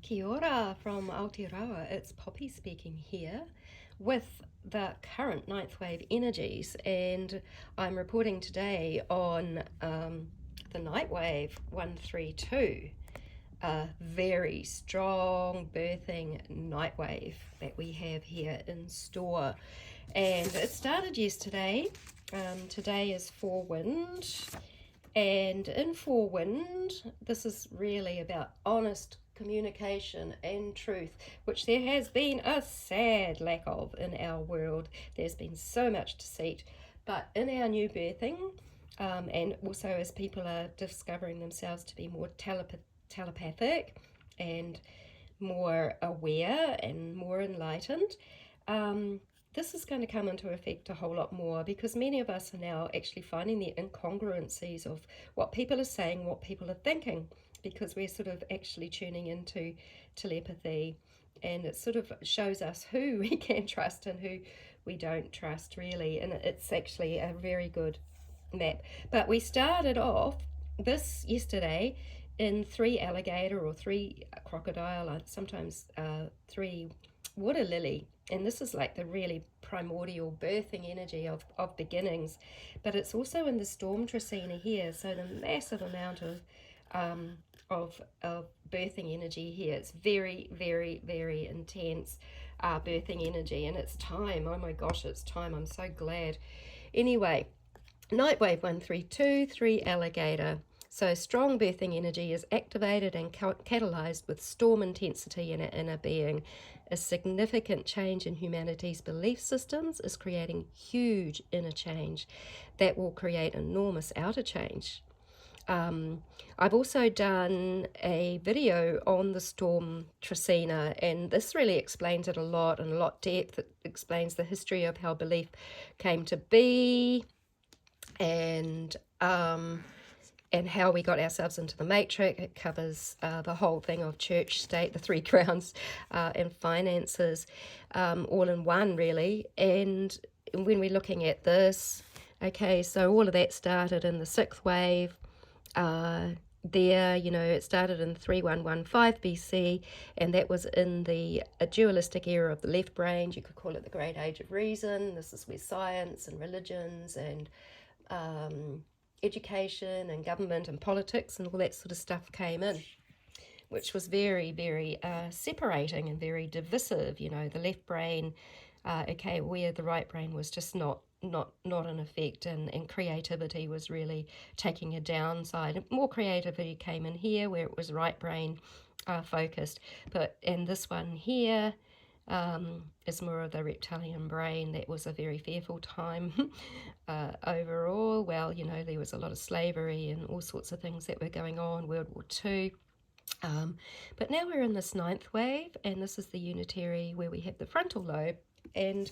Kia ora from Aotearoa. It's Poppy speaking here with the current ninth wave energies, and I'm reporting today on the NIGHTWAVE 132, a very strong birthing nightwave that we have here in store. And it started yesterday. Today is four wind, and in four wind, this is really about honest communication and truth, which there has been a sad lack of in our world. There's been so much deceit, but in our new birthing, and also as people are discovering themselves to be more telepathic and more aware and more enlightened, this is going to come into effect a whole lot more, because many of us are now actually finding the incongruencies of what people are saying, what people are thinking, because we're sort of actually tuning into telepathy, and it sort of shows us who we can trust and who we don't trust, really. And it's actually a very good map. But we started off this yesterday in 3 alligator or 3 crocodile, sometimes 3 water lily, and this is like the really primordial birthing energy of beginnings. But it's also in the storm trecena here, so the massive amount of birthing energy here. It's very, very, very intense birthing energy, and it's time. Oh my gosh, it's time. I'm so glad. Anyway, NIGHTWAVE 132, 3 alligator. So strong birthing energy is activated and catalyzed with storm intensity in our inner being. A significant change in humanity's belief systems is creating huge inner change that will create enormous outer change. I've also done a video on the storm trecena, and this really explains it a lot, in a lot depth. It explains the history of how belief came to be, and how we got ourselves into the matrix. It covers the whole thing of church, state, the 3 crowns, and finances, all in one, really. And when we're looking at this, okay, so all of that started in the 6th wave. It started in 3115 BC, and that was in the dualistic era of the left brain. You could call it the Great Age of Reason. This is where science and religions and education and government and politics and all that sort of stuff came in, which was very, very separating and very divisive. The left brain, where the right brain was just not in effect, and creativity was really taking a downside. More creativity came in here, where it was right brain focused. But in this one here, is more of the reptilian brain. That was a very fearful time overall. Well, there was a lot of slavery and all sorts of things that were going on, World War II. But now we're in this 9th wave, and this is the unitary, where we have the frontal lobe. And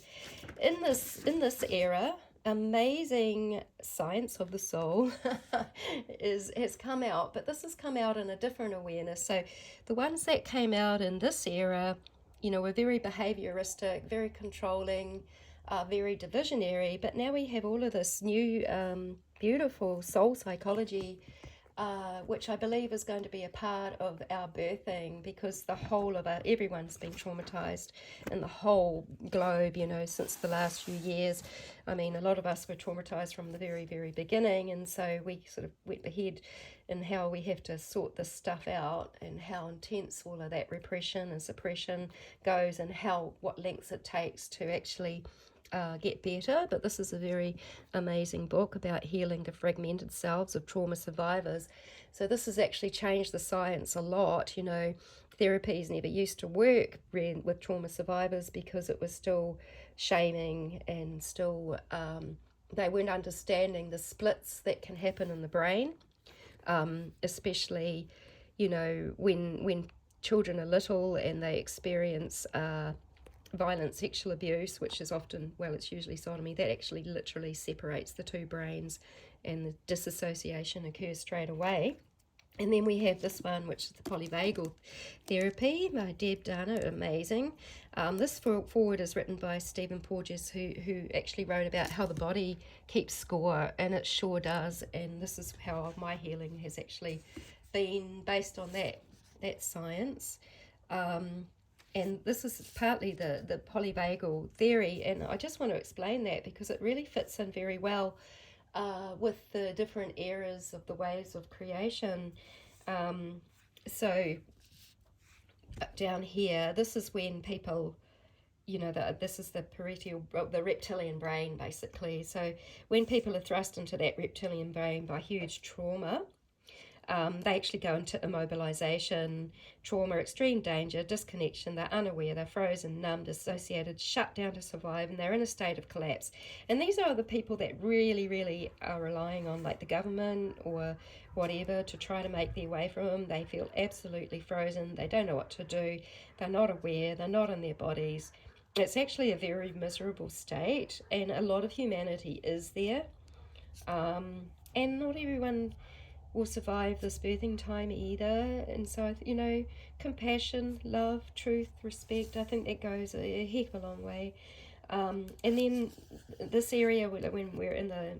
in this era, amazing science of the soul has come out, but this has come out in a different awareness. So the ones that came out in this era, were very behavioristic, very controlling, very divisionary. But now we have all of this new beautiful soul psychology, which I believe is going to be a part of our birthing, because the whole of everyone's been traumatized in the whole globe, since the last few years. I mean, a lot of us were traumatized from the very, very beginning, and so we sort of went ahead in how we have to sort this stuff out, and how intense all of that repression and suppression goes, and what lengths it takes to actually get better. But this is a very amazing book about healing the fragmented selves of trauma survivors. So this has actually changed the science a lot. Therapies never used to work with trauma survivors, because it was still shaming, and still they weren't understanding the splits that can happen in the brain, especially when children are little and they experience violent sexual abuse, which is often, it's usually sodomy. That actually literally separates the 2 brains, and the disassociation occurs straight away. And then we have this one, which is the polyvagal therapy by Deb Dana. Amazing. This forward is written by Stephen Porges, who actually wrote about how the body keeps score, and it sure does. And this is how my healing has actually been based on that science. And this is partly the polyvagal theory, and I just want to explain that because it really fits in very well with the different eras of the waves of creation. So down here, this is when people, this is the reptilian brain, basically. So when people are thrust into that reptilian brain by huge trauma, they actually go into immobilisation, trauma, extreme danger, disconnection. They're unaware, they're frozen, numb, dissociated, shut down to survive, and they're in a state of collapse. And these are the people that really, really are relying on, like, the government or whatever to try to make their way from them. They feel absolutely frozen. They don't know what to do. They're not aware. They're not in their bodies. It's actually a very miserable state, and a lot of humanity is there. And not everyone will survive this birthing time either. And so, compassion, love, truth, respect, I think that goes a heck of a long way. And then this area, when we're in the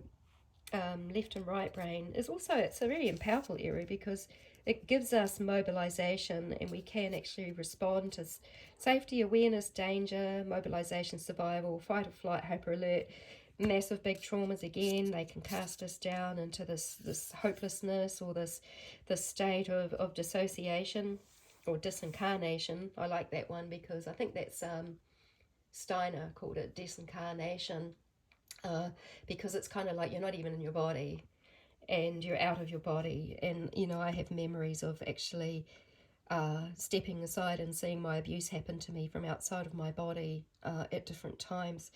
left and right brain, it's a really powerful area because it gives us mobilization, and we can actually respond to safety, awareness, danger, mobilization, survival, fight or flight, hyper alert. Massive big traumas, again, they can cast us down into this hopelessness, or this state of dissociation or disincarnation. I like that one because I think that's Steiner called it disincarnation, because it's kind of like you're not even in your body and you're out of your body. And I have memories of actually stepping aside and seeing my abuse happen to me from outside of my body at different times.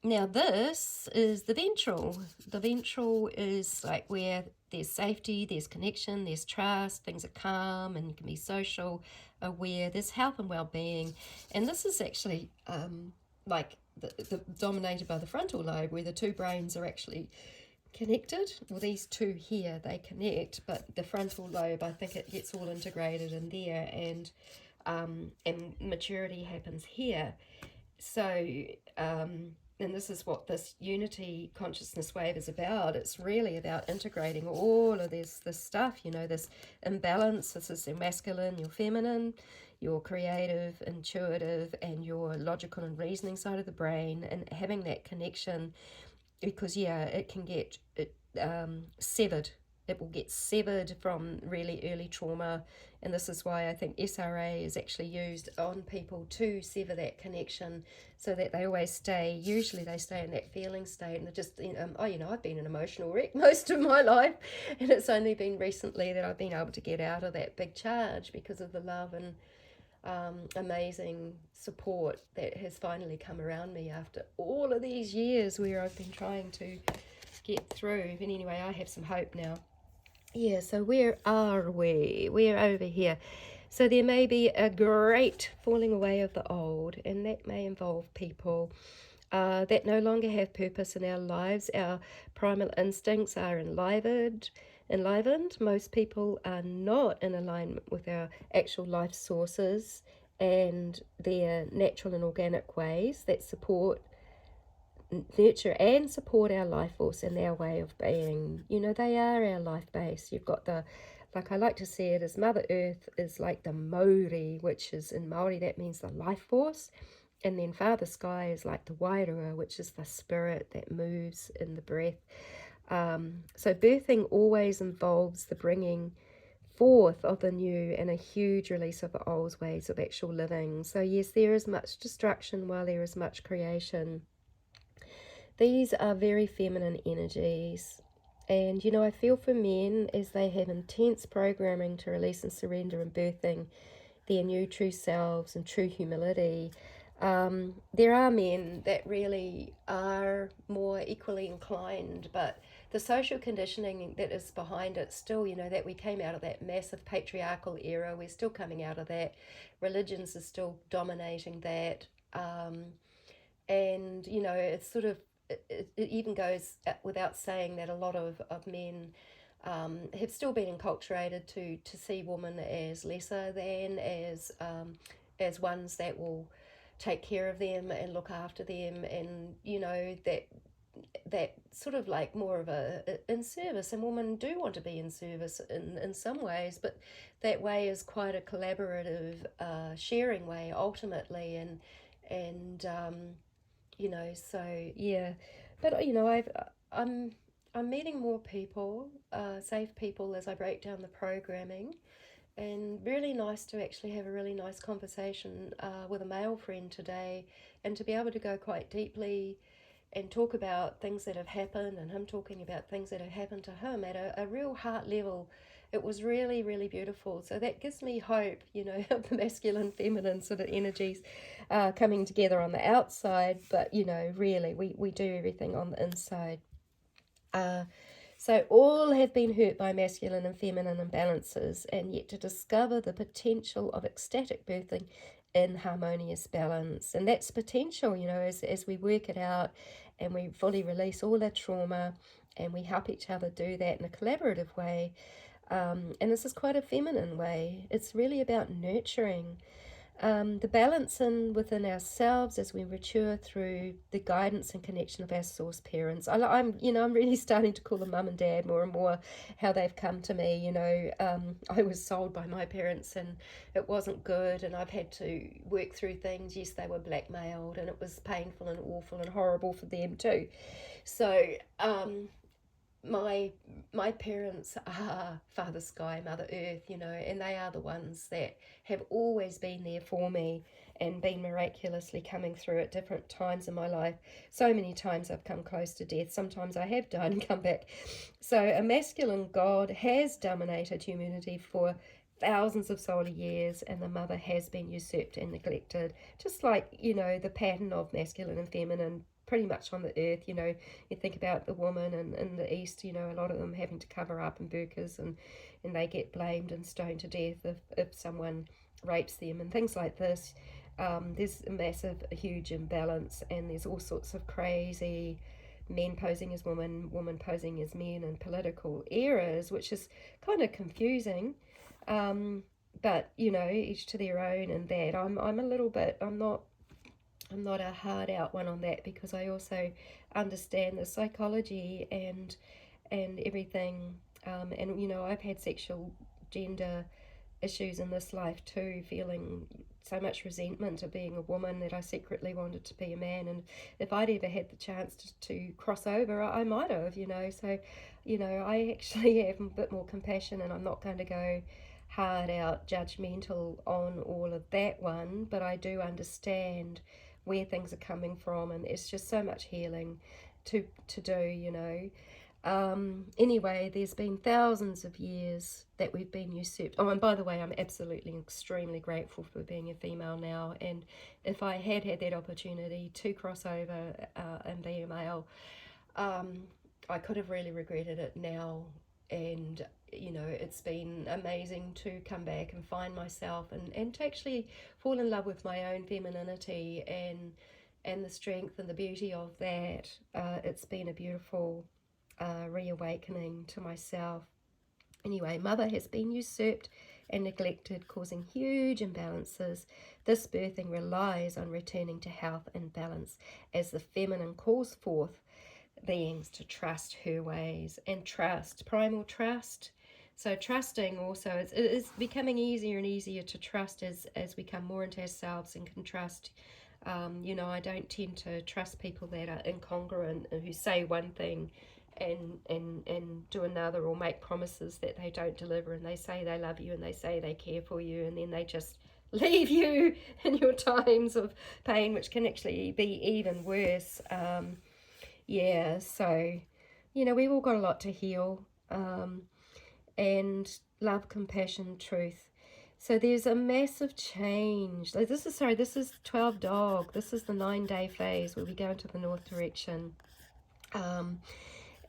Now this is the ventral. The ventral is like where there's safety, there's connection, there's trust, things are calm, and you can be social, aware, there's health and well-being. And this is actually like the dominated by the frontal lobe, where the two brains are actually connected. Well, these two here, they connect, but the frontal lobe, I think it gets all integrated in there, and maturity happens here. So and this is what this unity consciousness wave is about. It's really about integrating all of this stuff, this imbalance. This is your masculine, your feminine, your creative, intuitive, and your logical and reasoning side of the brain, and having that connection, because it can get severed. It will get severed from really early trauma, and this is why I think SRA is actually used on people to sever that connection, so that they always stay. Usually they stay in that feeling state, and they're just, I've been an emotional wreck most of my life, and it's only been recently that I've been able to get out of that big charge because of the love and amazing support that has finally come around me after all of these years where I've been trying to get through. But anyway, I have some hope now. Yeah, so where are we? We're over here. So there may be a great falling away of the old, and that may involve people that no longer have purpose in our lives. Our primal instincts are enlivened. Most people are not in alignment with our actual life sources and their natural and organic ways that support, nurture and support our life force and our way of being. They are our life base. You've got like I like to see it as Mother Earth is like the Maori, which is in Maori, that means the life force. And then Father Sky is like the Wairua, which is the spirit that moves in the breath. So birthing always involves the bringing forth of the new and a huge release of the old ways of actual living. So yes, there is much destruction while there is much creation. These are very feminine energies. And, I feel for men as they have intense programming to release and surrender in birthing their new true selves and true humility. There are men that really are more equally inclined, but the social conditioning that is behind it still, that we came out of that massive patriarchal era, we're still coming out of that. Religions are still dominating that. And, it's sort of, it even goes without saying that a lot of men have still been enculturated to see women as lesser than, as ones that will take care of them and look after them, and that that sort of like more of a in service, and women do want to be in service in some ways, but that way is quite a collaborative sharing way ultimately, and you know, so yeah. But you know, I'm I'm meeting more people, safe people, as I break down the programming, and really nice to actually have a really nice conversation with a male friend today, and to be able to go quite deeply and talk about things that have happened, and him talking about things that have happened to him at a real heart level. It was really, really beautiful. So that gives me hope, you know, of the masculine, feminine sort of energies coming together on the outside. But, you know, really, we do everything on the inside. Uh, so all have been hurt by masculine and feminine imbalances, and yet to discover the potential of ecstatic birthing in harmonious balance. And that's potential, you know, as we work it out and we fully release all our trauma and we help each other do that in a collaborative way. And this is quite a feminine way. It's really about nurturing the balance within ourselves as we mature through the guidance and connection of our source parents. I'm you know, I'm really starting to call them mum and dad more and more, how they've come to me. You know, I was sold by my parents and it wasn't good, and I've had to work through things. Yes, they were blackmailed, and it was painful and awful and horrible for them too. So my my parents are Father Sky, Mother Earth, you know, and they are the ones that have always been there for me and been miraculously coming through at different times in my life. So many times I've come close to death. Sometimes I have died and come back. So a masculine God has dominated humanity for thousands of solar years, and the mother has been usurped and neglected, just like, you know, the pattern of masculine and feminine pretty much on the earth. You know, you think about the woman in the East, you know, a lot of them having to cover up in burqas, and they get blamed and stoned to death if someone rapes them and things like this. There's a massive, a huge imbalance, and there's all sorts of crazy men posing as women, women posing as men in political eras, which is kind of confusing. Um, but you know, each to their own, and that I'm a little bit, I'm not a hard out one on that, because I also understand the psychology and everything. And you know, I've had sexual gender issues in this life too, feeling so much resentment of being a woman that I secretly wanted to be a man. And if I'd ever had the chance to cross over, I might have, you know. So, you know, I actually have a bit more compassion, and I'm not going to go hard out judgmental on all of that one, but I do understand where things are coming from, and it's just so much healing to do, you know. Anyway, there's been thousands of years that we've been usurped. Oh, and by the way, I'm absolutely extremely grateful for being a female now. And if I had that opportunity to cross over and be a male, I could have really regretted it now. And you know, it's been amazing to come back and find myself, and to actually fall in love with my own femininity and the strength and the beauty of that. It's been a beautiful reawakening to myself. Anyway, mother has been usurped and neglected, causing huge imbalances. This birthing relies on returning to health and balance as the feminine calls forth beings to trust her ways, and trust, primal trust. So trusting also is becoming easier and easier to trust as we come more into ourselves and can trust. You know, I don't tend to trust people that are incongruent, who say one thing and do another, or make promises that they don't deliver, and they say they love you and they say they care for you, and then they just leave you in your times of pain, which can actually be even worse. Yeah, so, you know, we've all got a lot to heal, and love, compassion, truth. So there's a massive change. Like this is 12 dog. This is the 9-day phase where we go into the north direction.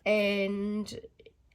And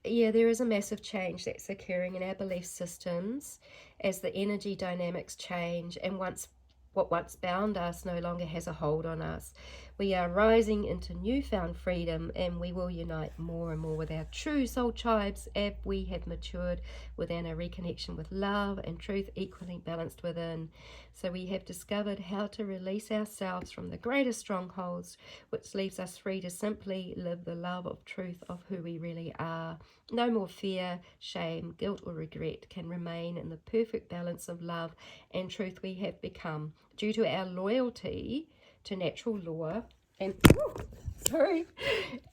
yeah, there is a massive change that's occurring in our belief systems as the energy dynamics change. And once What once bound us no longer has a hold on us. We are rising into newfound freedom, and we will unite more and more with our true soul tribes as we have matured within a reconnection with love and truth equally balanced within. So we have discovered how to release ourselves from the greatest strongholds, which leaves us free to simply live the love of truth of who we really are. No more fear, shame, guilt, or regret can remain in the perfect balance of love and truth we have become due to our loyalty to natural law and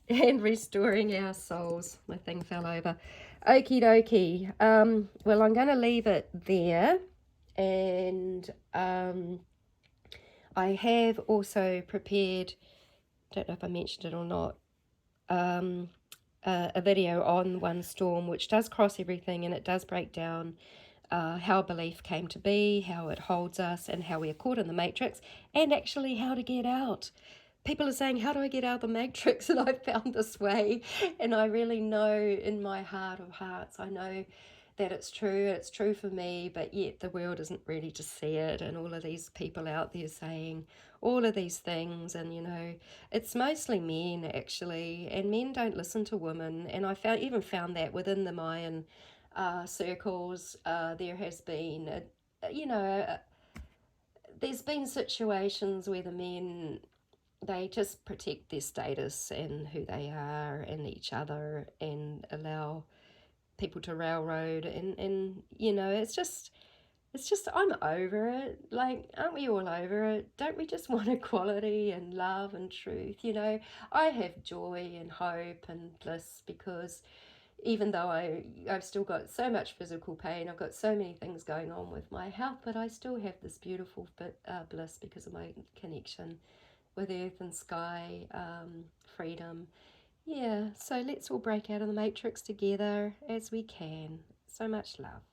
and restoring our souls. My thing fell over. Okie dokie. Well, I'm going to leave it there, and I have also prepared, don't know if I mentioned it or not, a video on one storm, which does cross everything, and it does break down how belief came to be, how it holds us, and how we are caught in the matrix, and actually how to get out. People are saying, how do I get out of the matrix? And I found this way, and I really know in my heart of hearts, I know that it's true for me, but yet the world isn't ready to see it, and all of these people out there saying all of these things, and it's mostly men actually, and men don't listen to women. And I even found that within the Mayan circles, there has been there's been situations where the men, they just protect their status and who they are and each other, and allow people to railroad, and it's just I'm over it. Like, aren't we all over it? Don't we just want equality and love and truth? I have joy and hope and bliss, because even though I've still got so much physical pain, I've got so many things going on with my health, but I still have this beautiful bliss because of my connection with earth and sky, freedom. Yeah, so let's all break out of the matrix together as we can. So much love.